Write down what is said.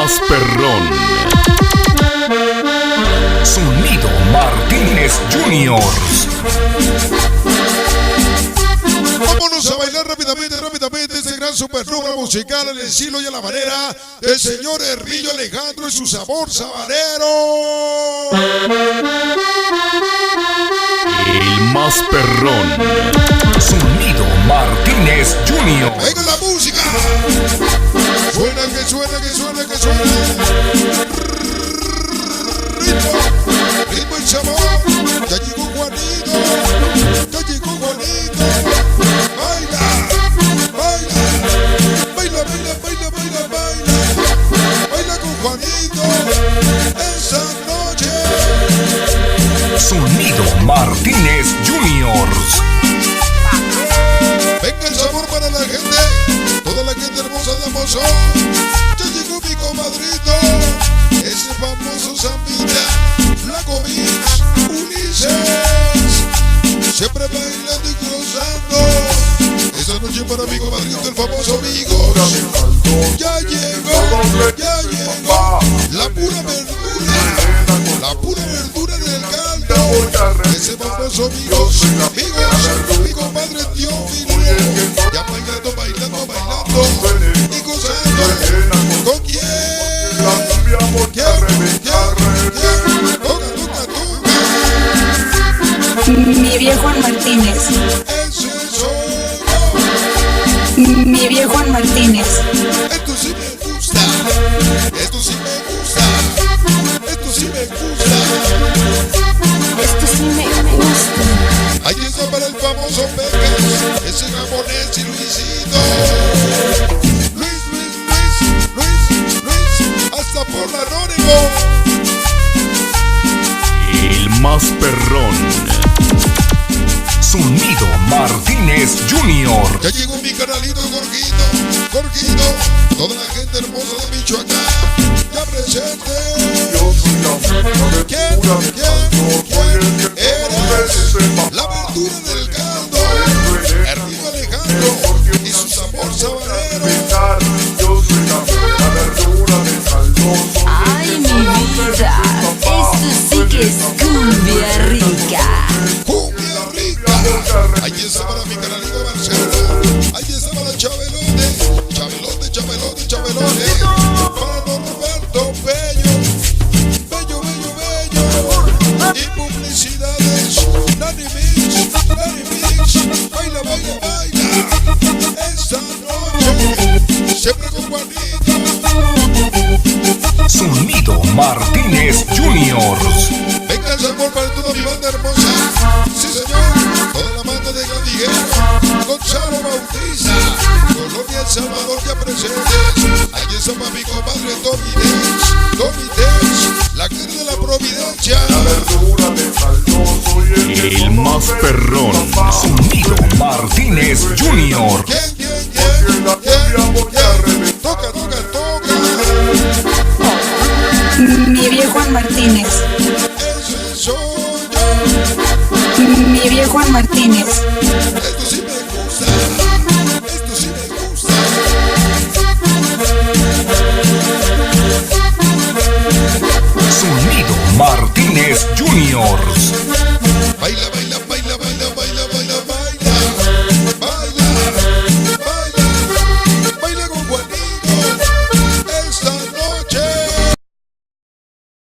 más perrón. Sonido Martínez Juniors. Vámonos a bailar rápidamente este gran super número musical en el estilo y a la manera del señor Herrillo Alejandro y su sabor sabanero. El más perrón. Sonido Martínez Juniors. ¡Venga la música! Suena que suena. Ritmo y sabor. Ya llegó Juanito. Baila con Juanito esa noche. Sonido Martínez Juniors. Venga el sabor para la gente, toda la gente hermosa de Amozón. Ya llegó mi comadrito, ese famoso Zambita, Flaco Beach, Ulises, siempre bailando y gozando. Esa noche para mi comadrito, el famoso amigo. Ya llegó la pura verdura del caldo. Ese famoso amigo, mi compadre Teófilo. Ya bailando y gozando. ¿Con quién? Toca. Mi viejo Juan Martínez. Ese soy Mi viejo Juan Martínez. Esto sí me gusta. Esto sí me gusta. Ahí está para el famoso Pepe, ese japonés y Luisito. Luis, hasta por la Rónigo. El más perrón. Sonido Martínez Junior. Ya llegó mi canalito Jorgito, toda la gente hermosa de Michoacán, ya presente. ¿Quién eres? La verdura del caldo, Herrillo Alejandro y su sabor sabanero. Ay, mi vida, esto sí que es cumbia rica. Ahí está para mi canalito Marcelo. Ahí está para Chabelote. Para Norberto Bello. Y publicidades. Nani Mix. Baila. Esta noche. Siempre con Juanito. Sonido Martínez Juniors. Venga el sabor para toda mi banda hermosa. Sí, señor. Toda la banda de Gadiguero. Gonzalo Bautista. Colombia, El Salvador ya presentes. Allí está para mi compadre Tommy Dex. La carne de la Providencia. El más perrón. Sonido Martínez Junior. ¿Quién? Toca. Mi viejo Juan Martínez. Ese soy yo. Mi viejo Juan Martínez.